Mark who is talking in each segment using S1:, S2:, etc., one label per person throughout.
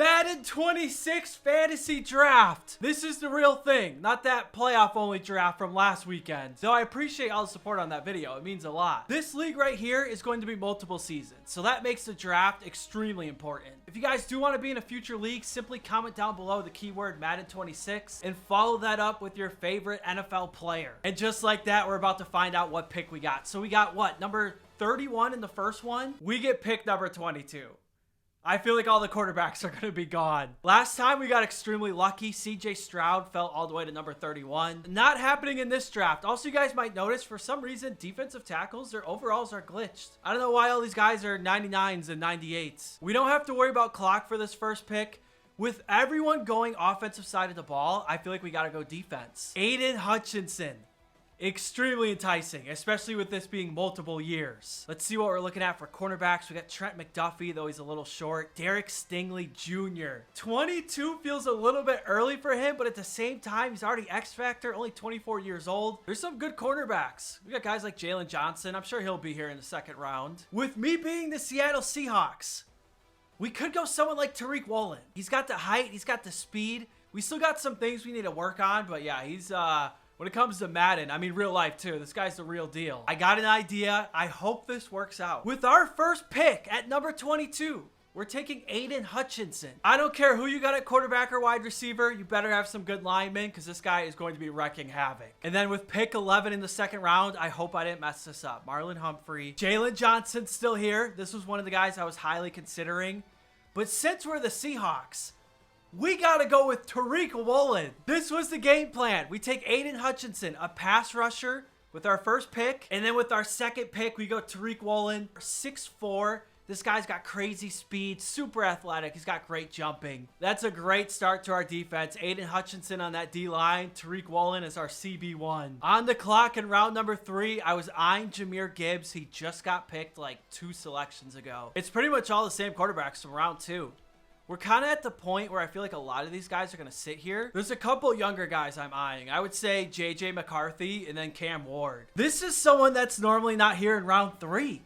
S1: Madden 26 fantasy draft. This is the real thing, not that playoff only draft from last weekend. Though I appreciate all the support on that video. It means a lot. This league right here is going to be multiple seasons, so that makes the draft extremely important. If you guys do want to be in a future league, simply comment down below the keyword Madden 26 and follow that up with your favorite NFL player. And just like that, we're about to find out what pick we got. So we got what? Number 31 in the first one? We get pick number 22. I feel like all the quarterbacks are going to be gone. Last time we got extremely lucky. CJ Stroud fell all the way to number 31. Not happening in this draft. Also, you guys might notice for some reason, defensive tackles, their overalls are glitched. I don't know why all these guys are 99s and 98s. We don't have to worry about clock for this first pick. With everyone going offensive side of the ball, I feel like we got to go defense. Aiden Hutchinson. Extremely enticing, especially with this being multiple years. Let's see what we're looking at for cornerbacks. We got Trent McDuffie, though he's a little short. Derek Stingley Jr. 22 feels a little bit early for him, but at the same time, he's already X Factor, only 24 years old. There's some good cornerbacks. We got guys like Jalen Johnson. I'm sure he'll be here in the second round. With me being the Seattle Seahawks, we could go someone like Tariq Woolen. He's got the height. He's got the speed. We still got some things we need to work on, but yeah, he's, when it comes to Madden, I mean real life too, this guy's the real deal. I got an idea. I hope this works out. With our first pick at number 22, we're taking Aiden Hutchinson. I don't care who you got at quarterback or wide receiver. You better have some good linemen because this guy is going to be wrecking havoc. And then with pick 11 in the second round, I hope I didn't mess this up. Marlon Humphrey. Jalen Johnson's still here. This was one of the guys I was highly considering. But since we're the Seahawks, we got to go with Tariq Woolen. This was the game plan. We take Aiden Hutchinson, a pass rusher, with our first pick. And then with our second pick, we go Tariq Woolen, 6'4". This guy's got crazy speed, super athletic. He's got great jumping. That's a great start to our defense. Aiden Hutchinson on that D-line. Tariq Woolen is our CB1. On the clock in round number 3, I was eyeing Jahmyr Gibbs. He just got picked like 2 selections ago. It's pretty much all the same quarterbacks from round 2. We're kind of at the point where I feel like a lot of these guys are going to sit here. There's a couple younger guys I'm eyeing. I would say JJ McCarthy and then Cam Ward. This is someone that's normally not here in round 3.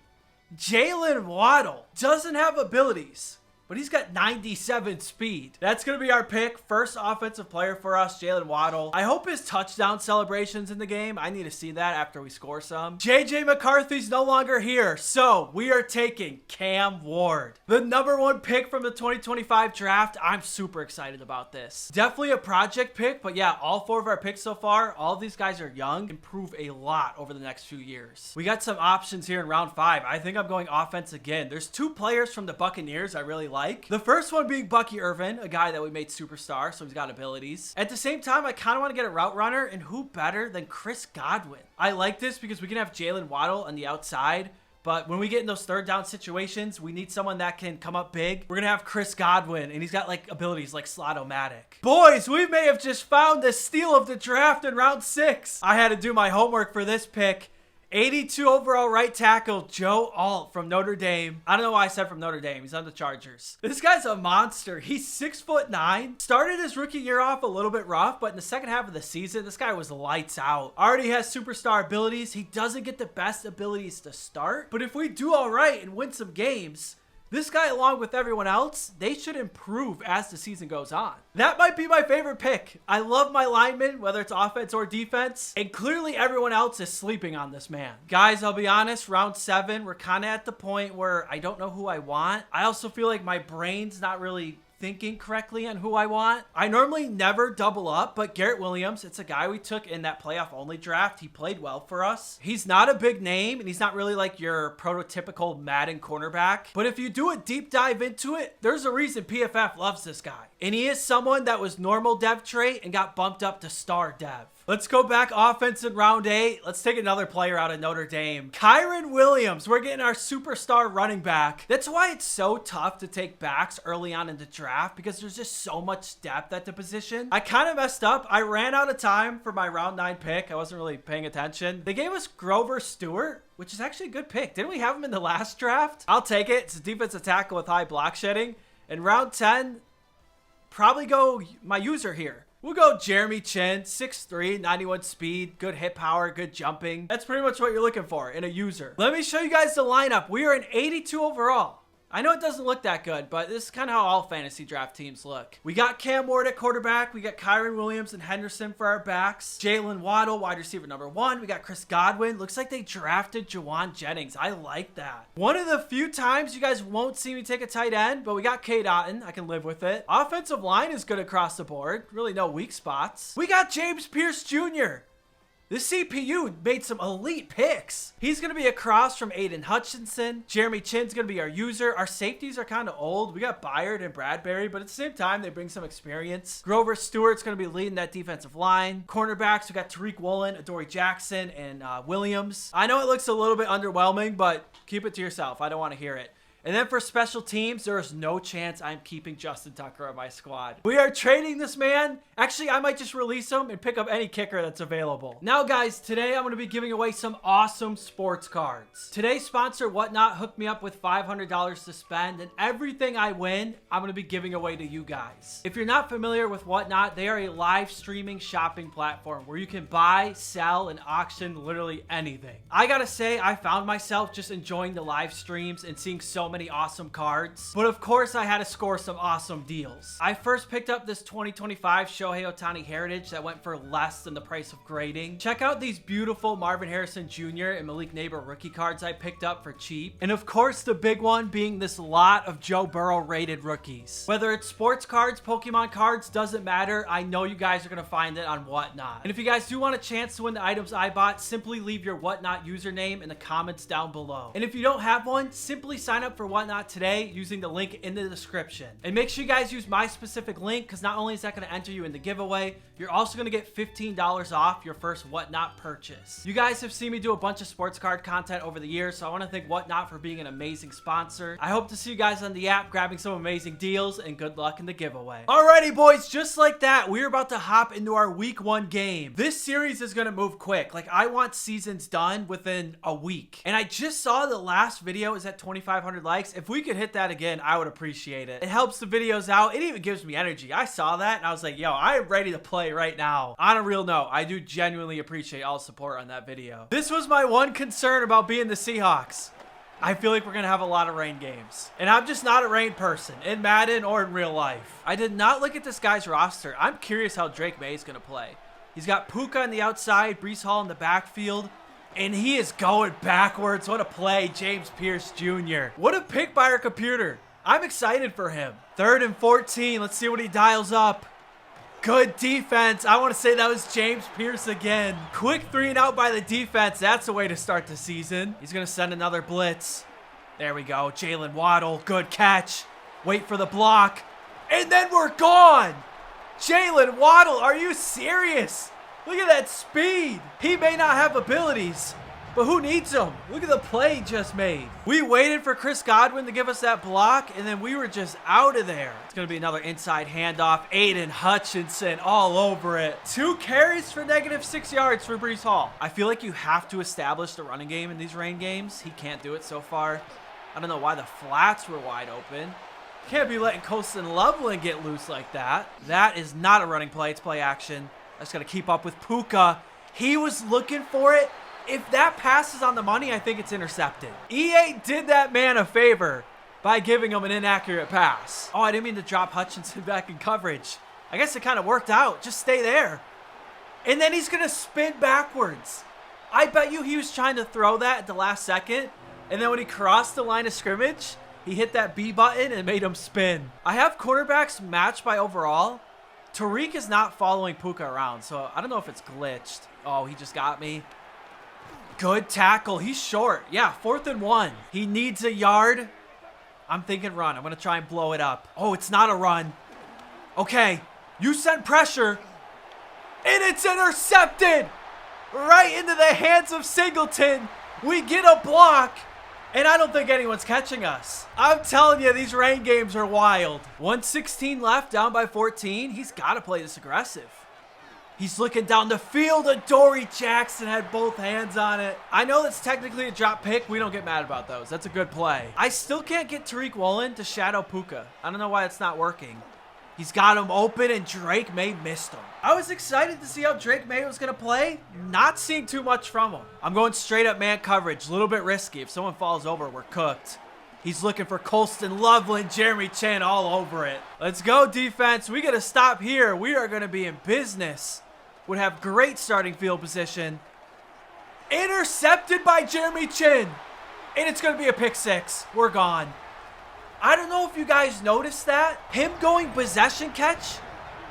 S1: Jalen Waddle doesn't have abilities, but he's got 97 speed. That's going to be our pick. First offensive player for us, Jalen Waddle. I hope his touchdown celebrations in the game. I need to see that after we score some. JJ McCarthy's no longer here, so we are taking Cam Ward. The number 1 pick from the 2025 draft. I'm super excited about this. Definitely a project pick, but yeah, all 4 of our picks so far, all of these guys are young, improve a lot over the next few years. We got some options here in round 5. I think I'm going offense again. There's 2 players from the Buccaneers I really like. The first one being Bucky Irvin, a guy that we made superstar, so he's got abilities. At the same time, I kind of want to get a route runner, and who better than Chris Godwin? I like this because we can have Jalen Waddle on the outside, but when we get in those third down situations, we need someone that can come up big. We're going to have Chris Godwin, and he's got like abilities like Slot-O-Matic. Boys, we may have just found the steal of the draft in round 6. I had to do my homework for this pick. 82 overall right tackle, Joe Alt from Notre Dame. I don't know why I said from Notre Dame. He's on the Chargers. This guy's a monster. He's 6'9". Started his rookie year off a little bit rough, but in the second half of the season, this guy was lights out. Already has superstar abilities. He doesn't get the best abilities to start, but if we do all right and win some games, this guy, along with everyone else, they should improve as the season goes on. That might be my favorite pick. I love my linemen, whether it's offense or defense, and clearly everyone else is sleeping on this man. Guys, I'll be honest, round 7, we're kind of at the point where I don't know who I want. I also feel like my brain's not really thinking correctly on who I want. I normally never double up, but Garrett Williams, it's a guy we took in that playoff only draft. He played well for us. He's not a big name, and he's not really like your prototypical Madden cornerback. But if you do a deep dive into it, there's a reason PFF loves this guy. And he is someone that was normal dev trait and got bumped up to star dev. Let's go back offense in round 8. Let's take another player out of Notre Dame. Kyren Williams. We're getting our superstar running back. That's why it's so tough to take backs early on in the draft, because there's just so much depth at the position. I kind of messed up. I ran out of time for my round 9 pick. I wasn't really paying attention. They gave us Grover Stewart, which is actually a good pick. Didn't we have him in the last draft? I'll take it. It's a defensive tackle with high block shedding. In round 10, probably go my user here. We'll go Jeremy Chin, 6'3", 91 speed, good hit power, good jumping. That's pretty much what you're looking for in a user. Let me show you guys the lineup. We are an 82 overall. I know it doesn't look that good, but this is kind of how all fantasy draft teams look. We got Cam Ward at quarterback. We got Kyron Williams and Henderson for our backs. Jalen Waddle, wide receiver number 1. We got Chris Godwin. Looks like they drafted Jawan Jennings. I like that. One of the few times you guys won't see me take a tight end, but we got Cade Otton. I can live with it. Offensive line is good across the board. Really no weak spots. We got James Pierce Jr. The CPU made some elite picks. He's going to be across from Aiden Hutchinson. Jeremy Chinn's going to be our user. Our safeties are kind of old. We got Byard and Bradbury, but at the same time, they bring some experience. Grover Stewart's going to be leading that defensive line. Cornerbacks, we got Tariq Woolen, Adoree Jackson, and Williams. I know it looks a little bit underwhelming, but keep it to yourself. I don't want to hear it. And then for special teams, there is no chance I'm keeping Justin Tucker on my squad. We are trading this man. Actually, I might just release him and pick up any kicker that's available. Now, guys, today I'm going to be giving away some awesome sports cards. Today's sponsor, Whatnot, hooked me up with $500 to spend, and everything I win, I'm going to be giving away to you guys. If you're not familiar with Whatnot, they are a live streaming shopping platform where you can buy, sell, and auction literally anything. I gotta say, I found myself just enjoying the live streams and seeing so many awesome cards, but of course I had to score some awesome deals. I first picked up this 2025 Shohei Ohtani Heritage that went for less than the price of grading. Check out these beautiful Marvin Harrison Jr. and Malik Neighbor rookie cards I picked up for cheap. And of course the big one being this lot of Joe Burrow rated rookies. Whether it's sports cards, Pokemon cards, doesn't matter. I know you guys are gonna find it on Whatnot. And if you guys do want a chance to win the items I bought, simply leave your Whatnot username in the comments down below. And if you don't have one, simply sign up for Whatnot today using the link in the description. And make sure you guys use my specific link, because not only is that going to enter you in the giveaway, you're also going to get $15 off your first Whatnot purchase. You guys have seen me do a bunch of sports card content over the years, so I want to thank Whatnot for being an amazing sponsor. I hope to see you guys on the app grabbing some amazing deals, and good luck in the giveaway. Alrighty boys, just like that, we're about to hop into our week 1 game. This series is going to move quick. Like, I want seasons done within a week. And I just saw the last video is at 2,500 likes. If we could hit that again, I would appreciate it. It helps the videos out. It even gives me energy. I saw that and I was like, yo, I am ready to play right now. On a real note, I do genuinely appreciate all the support on that video. This was my one concern about being the Seahawks. I feel like we're going to have a lot of rain games. And I'm just not a rain person in Madden or in real life. I did not look at this guy's roster. I'm curious how Drake May is going to play. He's got Puka on the outside, Breece Hall in the backfield. And he is going backwards. What a play, James Pierce Jr. What a pick by our computer. I'm excited for him. 3rd and 14. Let's see what he dials up. Good defense. I want to say that was James Pierce again. Quick 3 and out by the defense. That's the way to start the season. He's going to send another blitz. There we go. Jalen Waddle. Good catch. Wait for the block. And then we're gone. Jalen Waddle, are you serious? Look at that speed. He may not have abilities, but who needs them? Look at the play he just made. We waited for Chris Godwin to give us that block, and then we were just out of there. It's going to be another inside handoff. Aiden Hutchinson all over it. 2 carries for -6 yards for Breece Hall. I feel like you have to establish the running game in these rain games. He can't do it so far. I don't know why the flats were wide open. Can't be letting Colston Loveland get loose like that. That is not a running play. It's play action. I just got to keep up with Puka. He was looking for it. If that pass is on the money, I think it's intercepted. EA did that man a favor by giving him an inaccurate pass. Oh, I didn't mean to drop Hutchinson back in coverage. I guess it kind of worked out. Just stay there. And then he's going to spin backwards. I bet you he was trying to throw that at the last second. And then when he crossed the line of scrimmage, he hit that B button and made him spin. I have quarterbacks matched by overall. Tariq is not following Puka around, so I don't know if it's glitched. Oh, he just got me. Good tackle. He's short. Yeah, 4th and 1. He needs a yard. I'm thinking run. I'm going to try and blow it up. Oh, it's not a run. Okay, you sent pressure, and it's intercepted right into the hands of Singleton. We get a block. And I don't think anyone's catching us. I'm telling you, these rain games are wild. 1:16 left, down by 14. He's got to play this aggressive. He's looking down the field. Adoree Jackson had both hands on it. I know that's technically a drop pick. We don't get mad about those. That's a good play. I still can't get Tariq Woolen to shadow Puka. I don't know why it's not working. He's got him open, and Drake May missed him. I was excited to see how Drake May was going to play. Not seeing too much from him. I'm going straight up man coverage. A little bit risky. If someone falls over, we're cooked. He's looking for Colston Loveland, Jeremy Chin all over it. Let's go, defense. We got to stop here. We are going to be in business. Would have great starting field position. Intercepted by Jeremy Chin. And it's going to be a pick six. We're gone. I don't know if you guys noticed that. Him going possession catch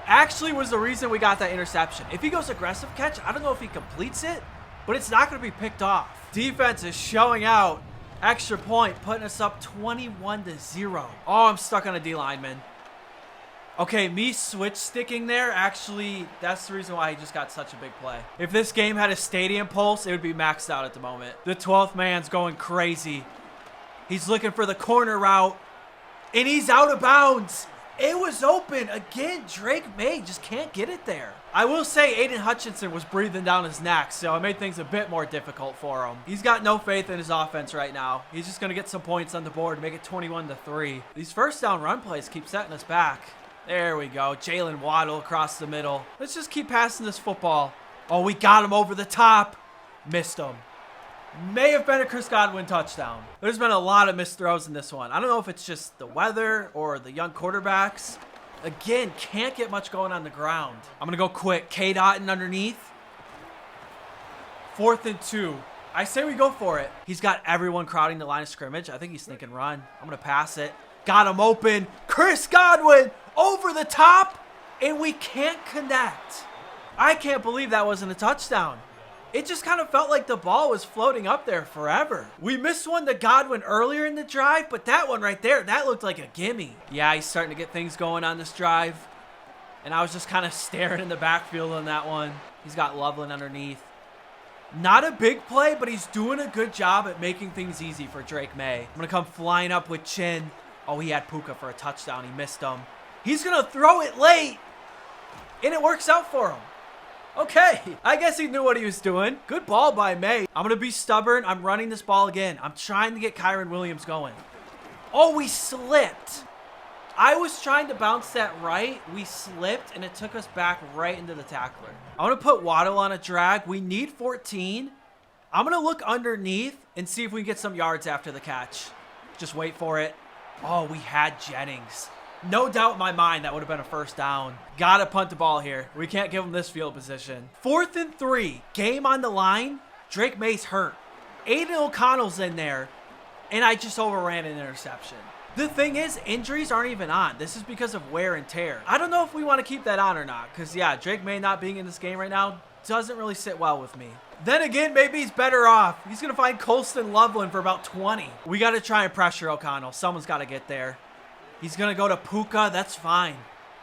S1: actually was the reason we got that interception. If he goes aggressive catch, I don't know if he completes it, but it's not going to be picked off. Defense is showing out. Extra point, putting us up 21-0. Oh, I'm stuck on a D lineman. Okay, me switch sticking there, actually, that's the reason why he just got such a big play. If this game had a stadium pulse, it would be maxed out at the moment. The 12th man's going crazy. He's looking for the corner route, and he's out of bounds. It was open. Again, Drake May just can't get it there. I will say Aiden Hutchinson was breathing down his neck, so it made things a bit more difficult for him. He's got no faith in his offense right now. He's just going to get some points on the board, make it 21-3. These first down run plays keep setting us back. There we go. Jalen Waddle across the middle. Let's just keep passing this football. Oh, we got him over the top. Missed him. May have been a Chris Godwin touchdown. There's been a lot of missed throws in this one. I don't know if it's just the weather or the young quarterbacks. Again, can't get much going on the ground. I'm going to go quick. K-Dotton underneath. 4th and 2. I say we go for it. He's got everyone crowding the line of scrimmage. I think he's thinking run. I'm going to pass it. Got him open. Chris Godwin over the top. And we can't connect. I can't believe that wasn't a touchdown. It just kind of felt like the ball was floating up there forever. We missed one to Godwin earlier in the drive, but that one right there, that looked like a gimme. Yeah, he's starting to get things going on this drive. And I was just kind of staring in the backfield on that one. He's got Loveland underneath. Not a big play, but he's doing a good job at making things easy for Drake May. I'm going to come flying up with Chin. Oh, he had Puka for a touchdown. He missed him. He's going to throw it late. And it works out for him. Okay, I guess he knew what he was doing. Good ball by May. I'm going to be stubborn. I'm running this ball again. I'm trying to get Kyron Williams going. Oh, we slipped. I was trying to bounce that right. We slipped, and it took us back right into the tackler. I'm going to put Waddle on a drag. We need 14. I'm going to look underneath and see if we can get some yards after the catch. Just wait for it. Oh, we had Jennings. No doubt in my mind that would have been a first down. Gotta punt the ball here. We can't give him this field position. 4th and 3. Game on the line. Drake May's hurt. Aiden O'Connell's in there. And I just overran an interception. The thing is, injuries aren't even on. This is because of wear and tear. I don't know if we want to keep that on or not. Because, yeah, Drake May not being in this game right now doesn't really sit well with me. Then again, maybe he's better off. He's going to find Colston Loveland for about 20. We got to try and pressure O'Connell. Someone's got to get there. He's going to go to Puka. That's fine.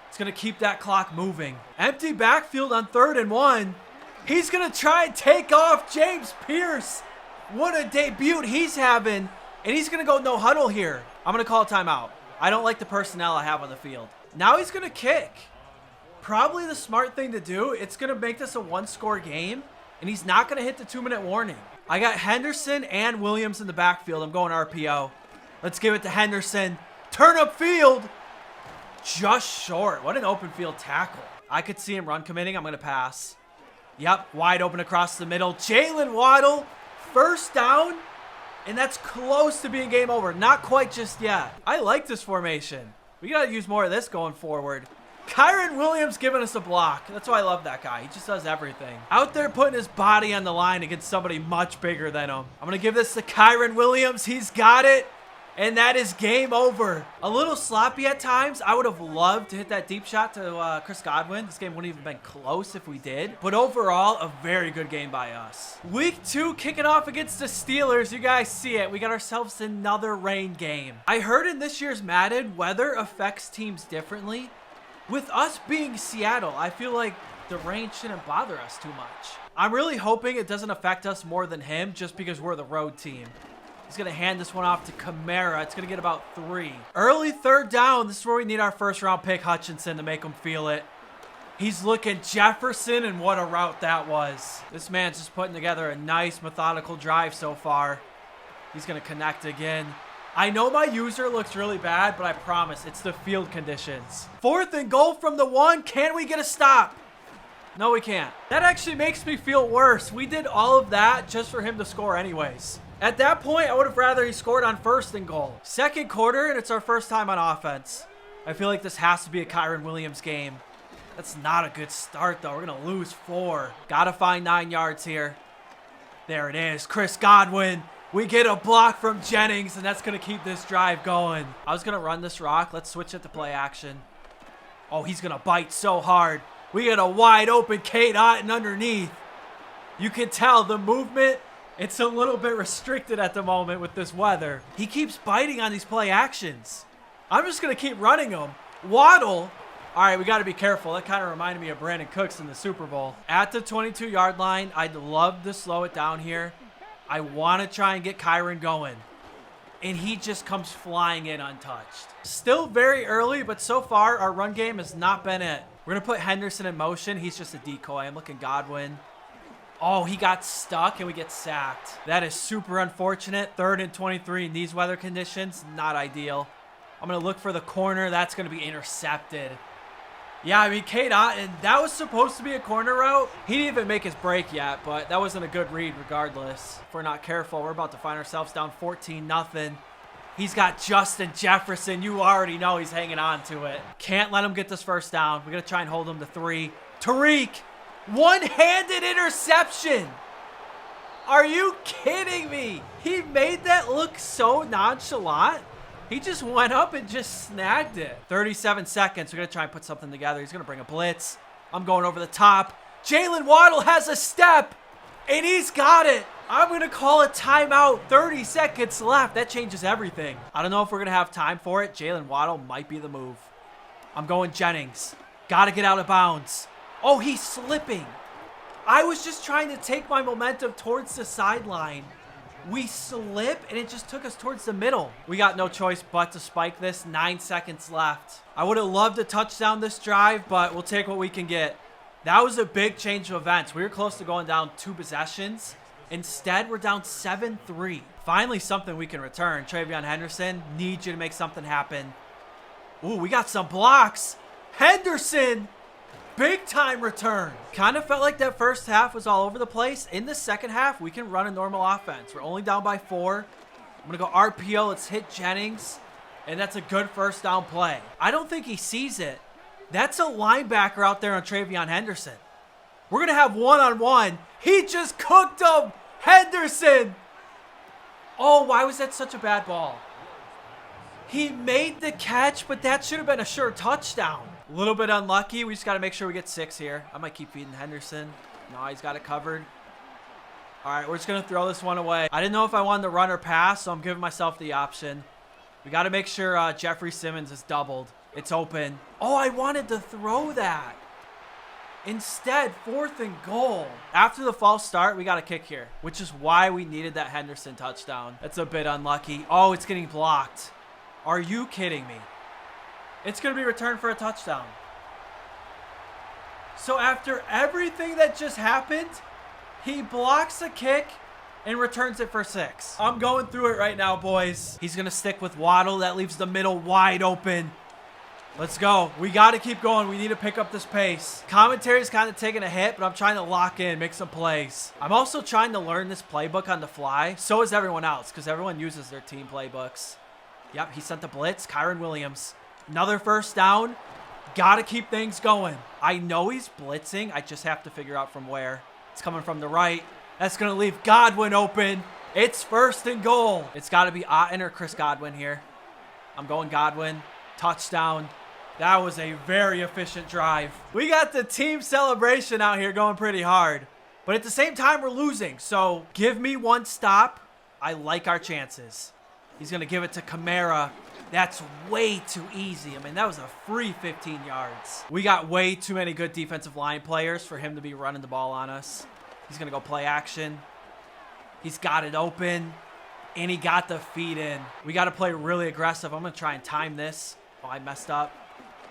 S1: It's going to keep that clock moving. Empty backfield on 3rd and 1. He's going to try and take off James Pierce. What a debut he's having. And he's going to go no huddle here. I'm going to call a timeout. I don't like the personnel I have on the field. Now he's going to kick. Probably the smart thing to do. It's going to make this a 1-score game. And he's not going to hit the 2-minute warning. I got Henderson and Williams in the backfield. I'm going RPO. Let's give it to Henderson. Turn up field. Just short. What an open field tackle. I could see him run committing. I'm going to pass. Yep, wide open across the middle. Jalen Waddle, first down. And that's close to being game over. Not quite just yet. I like this formation. We got to use more of this going forward. Kyron Williams giving us a block. That's why I love that guy. He just does everything. Out there putting his body on the line against somebody much bigger than him. I'm going to give this to Kyron Williams. He's got it. And that is game over. A little sloppy at times. I would have loved to hit that deep shot to Chris Godwin. This game wouldn't even been close if we did. But overall, a very good game by us. Week 2 kicking off against the Steelers. You guys see it. We got ourselves another rain game. I heard in this year's Madden, weather affects teams differently. With us being Seattle, I feel like the rain shouldn't bother us too much. I'm really hoping it doesn't affect us more than him just because we're the road team. He's going to hand this one off to Kamara. It's going to get about 3. Early 3rd down. This is where we need our 1st-round pick, Hutchinson, to make him feel it. He's looking Jefferson, and what a route that was. This man's just putting together a nice, methodical drive so far. He's going to connect again. I know my user looks really bad, but I promise it's the field conditions. 4th and goal from the 1. Can we get a stop? No, we can't. That actually makes me feel worse. We did all of that just for him to score anyways. At that point, I would have rather he scored on 1st and goal. Second quarter, and it's our first time on offense. I feel like this has to be a Kyren Williams game. That's not a good start, though. We're going to lose 4. Got to find 9 yards here. There it is. Chris Godwin. We get a block from Jennings, and that's going to keep this drive going. I was going to run this rock. Let's switch it to play action. Oh, he's going to bite so hard. We get a wide open Kate Otten underneath. You can tell the movement, it's a little bit restricted at the moment with this weather. He keeps biting on these play actions. I'm just going to keep running them. Waddle. All right, we got to be careful. That kind of reminded me of Brandon Cooks in the Super Bowl. At the 22-yard line, I'd love to slow it down here. I want to try and get Kyren going. And he just comes flying in untouched. Still very early, but so far, our run game has not been it. We're going to put Henderson in motion. He's just a decoy. I'm looking Godwin. Oh, he got stuck and we get sacked. That is super unfortunate. 3rd and 23 in these weather conditions. Not ideal. I'm going to look for the corner. That's going to be intercepted. Yeah, I mean, Kate Otten, that was supposed to be a corner route. He didn't even make his break yet, but that wasn't a good read regardless. If we're not careful, we're about to find ourselves down 14-0. He's got Justin Jefferson. You already know he's hanging on to it. Can't let him get this first down. We're going to try and hold him to 3. Tariq, one-handed interception. Are you kidding me? He made that look so nonchalant. He just went up and just snagged it. 37 seconds. We're going to try and put something together. He's going to bring a blitz. I'm going over the top. Jalen Waddle has a step, and he's got it. I'm going to call a timeout. 30 seconds left. That changes everything. I don't know if we're going to have time for it. Jalen Waddle might be the move. I'm going Jennings. Got to get out of bounds. Oh, he's slipping. I was just trying to take my momentum towards the sideline. We slip, and it just took us towards the middle. We got no choice but to spike this. 9 seconds left. I would have loved to touchdown this drive, but we'll take what we can get. That was a big change of events. We were close to going down 2 possessions. Instead, we're down 7-3. Finally, something we can return. Travion Henderson, need you to make something happen. Ooh, we got some blocks. Henderson! Big time return. Kind of felt like that first half was all over the place. In the second half, we can run a normal offense. We're only down by 4. I'm going to go RPO. Let's hit Jennings. And that's a good first down play. I don't think he sees it. That's a linebacker out there on Travion Henderson. We're going to have one-on-one. He just cooked him. Henderson. Oh, why was that such a bad ball? He made the catch, but that should have been a sure touchdown. A little bit unlucky. We just got to make sure we get 6 here. I might keep feeding Henderson. No, he's got it covered. All right, we're just going to throw this one away. I didn't know if I wanted to run or pass, so I'm giving myself the option. We got to make sure Jeffrey Simmons is doubled. It's open. Oh, I wanted to throw that. Instead, 4th and goal. After the false start, we got a kick here, which is why we needed that Henderson touchdown. That's a bit unlucky. Oh, it's getting blocked. Are you kidding me? It's going to be returned for a touchdown. So after everything that just happened, he blocks a kick and returns it for 6. I'm going through it right now, boys. He's going to stick with Waddle. That leaves the middle wide open. Let's go. We got to keep going. We need to pick up this pace. Commentary's kind of taking a hit, but I'm trying to lock in, make some plays. I'm also trying to learn this playbook on the fly. So is everyone else, because everyone uses their team playbooks. Yep, he sent the blitz. Kyren Williams. Another first down. Got to keep things going. I know he's blitzing. I just have to figure out from where. It's coming from the right. That's going to leave Godwin open. It's 1st and goal. It's got to be Otten or Chris Godwin here. I'm going Godwin. Touchdown. That was a very efficient drive. We got the team celebration out here going pretty hard. But at the same time, we're losing. So give me one stop. I like our chances. He's going to give it to Kamara. That's way too easy. I mean, that was a free 15 yards. We got way too many good defensive line players for him to be running the ball on us. He's going to go play action. He's got it open. And he got the feed in. We got to play really aggressive. I'm going to try and time this. Oh, I messed up.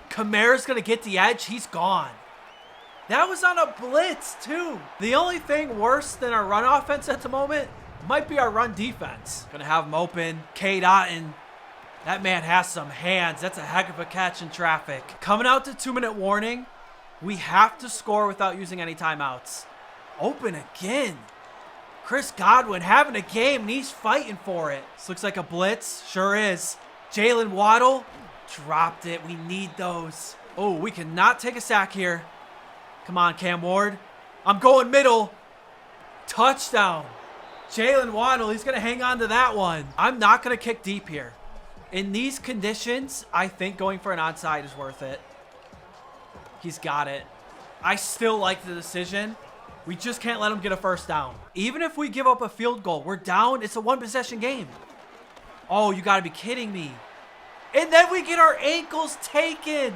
S1: Kamara's going to get the edge. He's gone. That was on a blitz, too. The only thing worse than our run offense at the moment might be our run defense. Going to have him open. Kate Otten. That man has some hands. That's a heck of a catch in traffic. Coming out to 2-minute warning. We have to score without using any timeouts. Open again. Chris Godwin having a game, and he's fighting for it. This looks like a blitz. Sure is. Jalen Waddle dropped it. We need those. Oh, we cannot take a sack here. Come on, Cam Ward. I'm going middle. Touchdown. Jalen Waddle, he's going to hang on to that one. I'm not going to kick deep here. In these conditions, I think going for an onside is worth it. He's got it. I still like the decision. We just can't let him get a first down. Even if we give up a field goal, we're down. It's a one-possession game. Oh, you got to be kidding me. And then we get our ankles taken.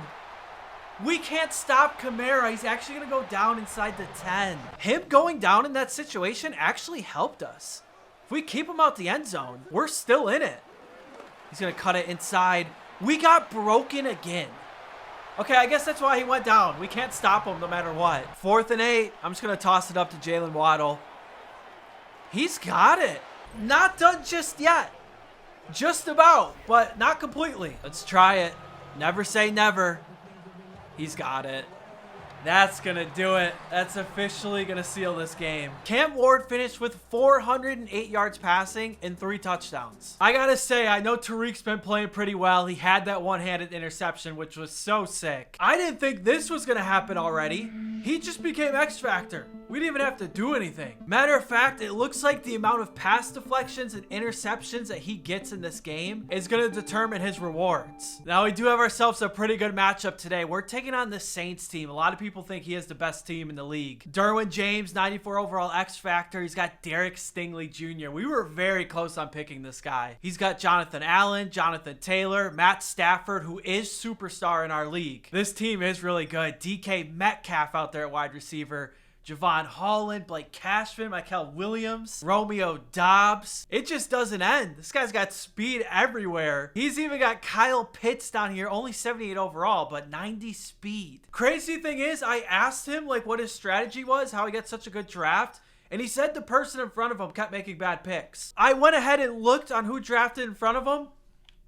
S1: We can't stop Kamara. He's actually going to go down inside the 10. Him going down in that situation actually helped us. If we keep him out the end zone, we're still in it. He's going to cut it inside. We got broken again. Okay, I guess that's why he went down. We can't stop him no matter what. 4th and 8. I'm just going to toss it up to Jalen Waddle. He's got it. Not done just yet. Just about, but not completely. Let's try it. Never say never. He's got it. That's going to do it. That's officially going to seal this game. Cam Ward finished with 408 yards passing and 3 touchdowns. I got to say, I know Tariq's been playing pretty well. He had that one-handed interception, which was so sick. I didn't think this was going to happen already. He just became X Factor. We didn't even have to do anything. Matter of fact, it looks like the amount of pass deflections and interceptions that he gets in this game is going to determine his rewards. Now, we do have ourselves a pretty good matchup today. We're taking on the Saints team. A lot of people think he is the best team in the league. Derwin James, 94 overall X Factor. He's got Derek Stingley Jr. We were very close on picking this guy. He's got Jonathan Allen, Jonathan Taylor, Matt Stafford, who is superstar in our league. This team is really good. DK Metcalf out there at wide receiver. Javon Holland, Blake Cashman, Michael Williams, Romeo Dobbs. It just doesn't end. This guy's got speed everywhere. He's even got Kyle Pitts down here, only 78 overall, but 90 speed. Crazy thing is, I asked him like what his strategy was, how he got such a good draft, and he said the person in front of him kept making bad picks. I went ahead and looked on who drafted in front of him.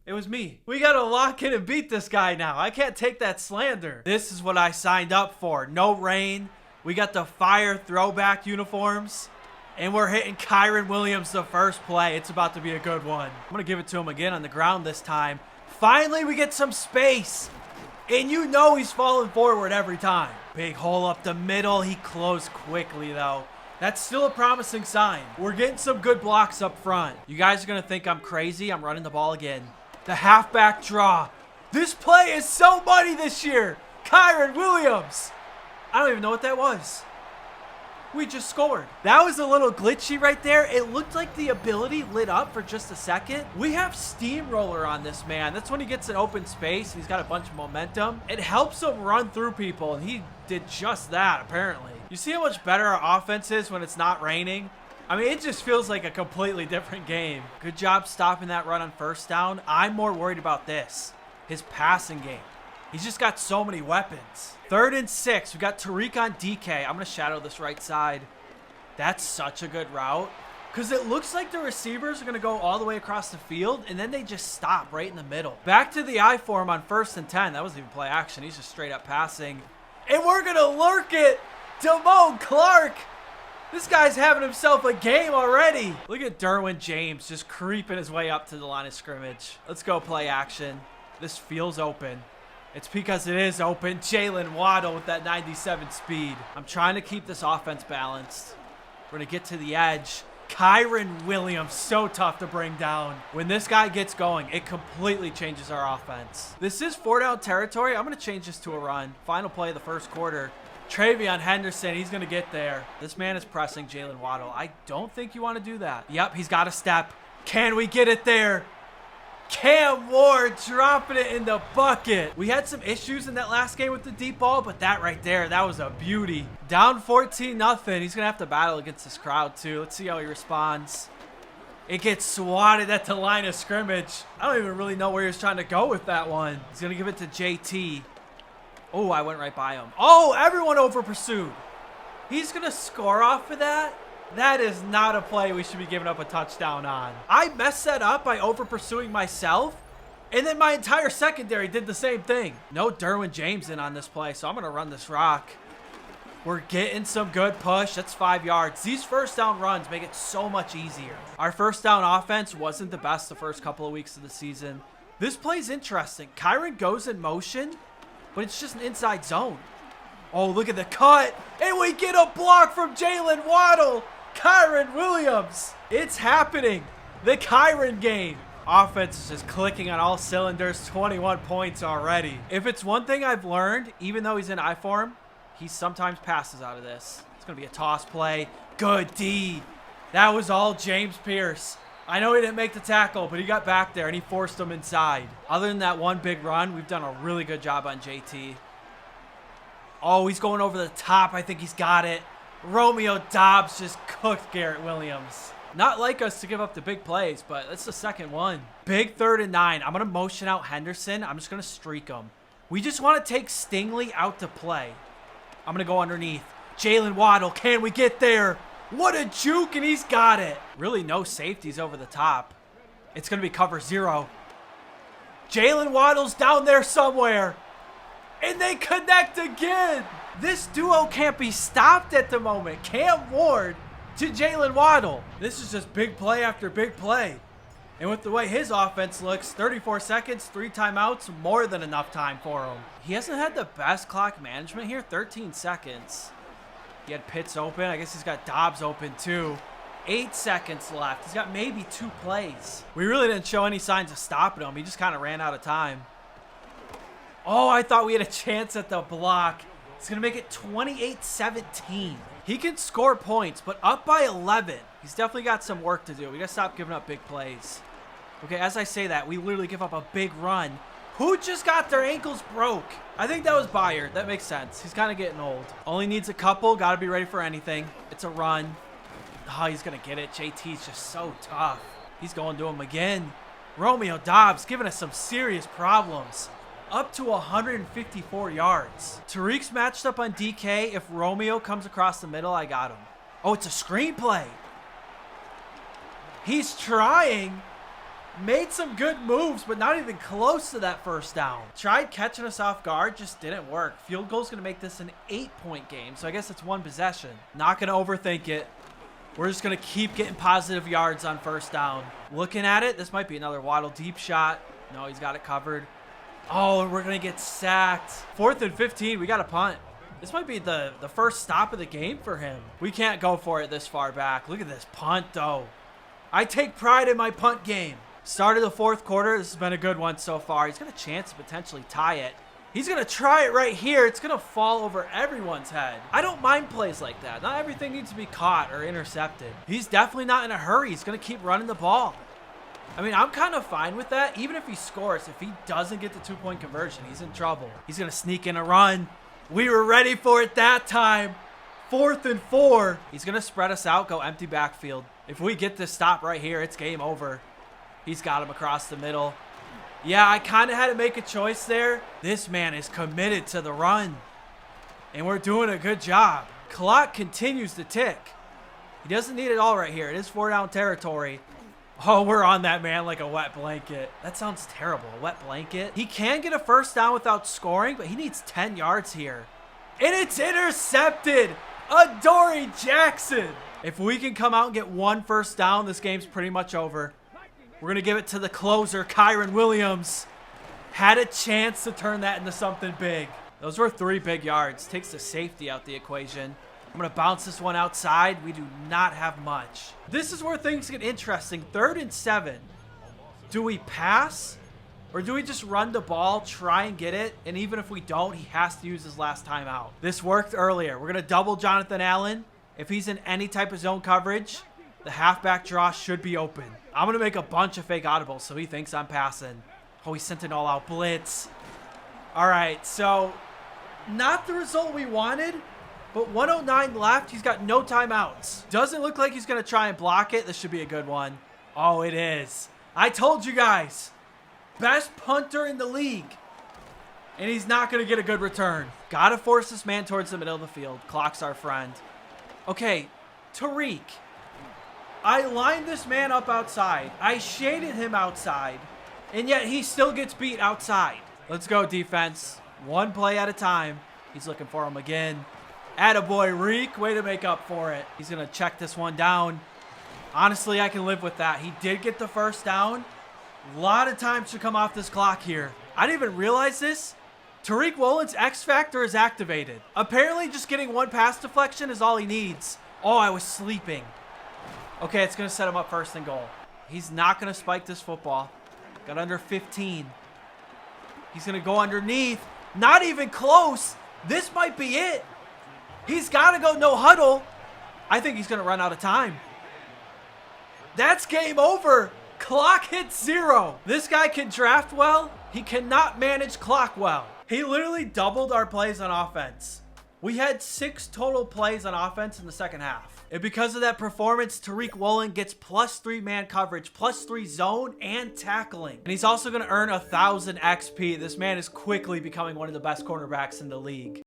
S1: It was me. We got to lock in and beat this guy now. I can't take that slander. This is what I signed up for. No rain. We got the fire throwback uniforms, and we're hitting Kyron Williams the first play. It's about to be a good one. I'm going to give it to him again on the ground this time. Finally, we get some space, and you know he's falling forward every time. Big hole up the middle. He closed quickly, though. That's still a promising sign. We're getting some good blocks up front. You guys are going to think I'm crazy. I'm running the ball again. The halfback draw. This play is so money this year. Kyron Williams. I don't even know what that was. We just scored. That was a little glitchy right there. It looked like the ability lit up for just a second. We have steamroller on this man. That's when he gets an open space. He's got a bunch of momentum. It helps him run through people, and he did just that, apparently. You see how much better our offense is when it's not raining? I mean, it just feels like a completely different game. Good job stopping that run on first down. I'm more worried about this, his passing game. He's just got so many weapons. 3rd and 6. We got Tariq on DK. I'm going to shadow this right side. That's such a good route. Because it looks like the receivers are going to go all the way across the field, and then they just stop right in the middle. Back to the I form on 1st and 10. That wasn't even play action. He's just straight up passing. And we're going to lurk it. Damone Clark. This guy's having himself a game already. Look at Derwin James just creeping his way up to the line of scrimmage. Let's go play action. This feels open. It's because it is open. Jalen Waddle with that 97 speed. I'm trying to keep this offense balanced. We're going to get to the edge. Kyron Williams, so tough to bring down. When this guy gets going, it completely changes our offense. This is 4-down territory. I'm going to change this to a run. Final play of the first quarter. Travion Henderson, he's going to get there. This man is pressing Jalen Waddle. I don't think you want to do that. Yep, he's got a step. Can we get it there? Cam Ward dropping it in the bucket. We had some issues in that last game with the deep ball, but that right there, that was a beauty. Down 14-0. He's going to have to battle against this crowd too. Let's see how he responds. It gets swatted at the line of scrimmage. I don't even really know where he was trying to go with that one. He's going to give it to JT. Oh, I went right by him. Oh, everyone over pursued. He's going to score off of that? That is not a play we should be giving up a touchdown on. I messed that up by over pursuing myself, and then my entire secondary did the same thing. No Derwin James in on this play, so I'm going to run this rock. We're getting some good push. That's 5 yards. These first down runs make it so much easier. Our first down offense wasn't the best the first couple of weeks of the season. This play's interesting. Kyren goes in motion, but it's just an inside zone. Oh, look at the cut. And we get a block from Jalen Waddle. Kyren Williams. It's happening. The Kyren game. Offense is just clicking on all cylinders. 21 points already. If it's one thing I've learned, even though he's in I form, he sometimes passes out of this. It's going to be a toss play. Good D. That was all James Pierce. I know he didn't make the tackle, but he got back there and he forced him inside. Other than that one big run, we've done a really good job on JT. Oh, he's going over the top. I think he's got it. Romeo Doubs just cooked Garrett Williams. Not like us to give up the big plays, but that's the second one. Big 3rd and 9. I'm going to motion out Henderson. I'm just going to streak him. We just want to take Stingley out to play. I'm going to go underneath. Jalen Waddle, can we get there? What a juke, and he's got it. Really no safeties over the top. It's going to be cover 0. Jalen Waddle's down there somewhere. And they connect again. This duo can't be stopped at the moment. Cam Ward to Jalen Waddle. This is just big play after big play. And with the way his offense looks, 34 seconds, 3 timeouts, more than enough time for him. He hasn't had the best clock management here, 13 seconds. He had Pitts open. I guess he's got Dobbs open too. 8 seconds left. He's got maybe 2 plays. We really didn't show any signs of stopping him. He just kind of ran out of time. Oh, I thought we had a chance at the block. It's going to make it 28-17. He can score points, but up by 11. He's definitely got some work to do. We got to stop giving up big plays. Okay, as I say that, we literally give up a big run. Who just got their ankles broke? I think that was Byard. That makes sense. He's kind of getting old. Only needs a couple. Got to be ready for anything. It's a run. Oh, he's going to get it. JT's just so tough. He's going to him again. Romeo Doubs giving us some serious problems. Up to 154 yards. Tariq's matched up on DK. If Romeo comes across the middle, I got him. Oh, it's a screenplay. He's trying. Made some good moves, but not even close to that first down. Tried catching us off guard, just didn't work. Field goal's going to make this an 8-point game, so I guess it's 1 possession. Not going to overthink it. We're just going to keep getting positive yards on first down. Looking at it, this might be another Waddle deep shot. No, he's got it covered. Oh, and we're going to get sacked. 4th and 15, we got a punt. This might be the first stop of the game for him. We can't go for it this far back. Look at this punt, though. I take pride in my punt game. Start of the 4th quarter. This has been a good one so far. He's got a chance to potentially tie it. He's going to try it right here. It's going to fall over everyone's head. I don't mind plays like that. Not everything needs to be caught or intercepted. He's definitely not in a hurry. He's going to keep running the ball. I mean, I'm kind of fine with that. Even if he scores, if he doesn't get the 2-point conversion, he's in trouble. He's going to sneak in a run. We were ready for it that time. 4th and 4. He's going to spread us out, go empty backfield. If we get this stop right here, it's game over. He's got him across the middle. Yeah, I kind of had to make a choice there. This man is committed to the run. And we're doing a good job. Clock continues to tick. He doesn't need it all right here. It is 4-down territory. Oh, we're on that man like a wet blanket. That sounds terrible, a wet blanket. He can get a first down without scoring, but he needs 10 yards here. And it's intercepted. Adoree Jackson. If we can come out and get 1 first down, this game's pretty much over. We're going to give it to the closer, Kyren Williams. Had a chance to turn that into something big. Those were 3 big yards. Takes the safety out the equation. I'm going to bounce this one outside. We do not have much. This is where things get interesting. 3rd and 7. Do we pass? Or do we just run the ball, try and get it? And even if we don't, he has to use his last time out. This worked earlier. We're going to double Jonathan Allen. If he's in any type of zone coverage, the halfback draw should be open. I'm going to make a bunch of fake audibles so he thinks I'm passing. Oh, he sent an all-out blitz. All right, so not the result we wanted, but 109 left. He's got no timeouts. Doesn't look like he's going to try and block it. This should be a good one. Oh, it is. I told you guys. Best punter in the league. And he's not going to get a good return. Got to force this man towards the middle of the field. Clock's our friend. Okay, Tariq. I lined this man up outside. I shaded him outside. And yet he still gets beat outside. Let's go, defense. 1 play at a time. He's looking for him again. Attaboy, Reek. Way to make up for it. He's going to check this one down. Honestly, I can live with that. He did get the first down. A lot of time should come off this clock here. I didn't even realize this. Tariq Woolen's X Factor is activated. Apparently, just getting one pass deflection is all he needs. Oh, I was sleeping. Okay, it's going to set him up first and goal. He's not going to spike this football. Got under 15. He's going to go underneath. Not even close. This might be it. He's got to go no huddle. I think he's going to run out of time. That's game over. Clock hits 0. This guy can draft well. He cannot manage clock well. He literally doubled our plays on offense. We had 6 total plays on offense in the second half. And because of that performance, Tariq Woolen gets +3 man coverage, +3 zone, and tackling. And he's also going to earn 1,000 XP. This man is quickly becoming one of the best cornerbacks in the league.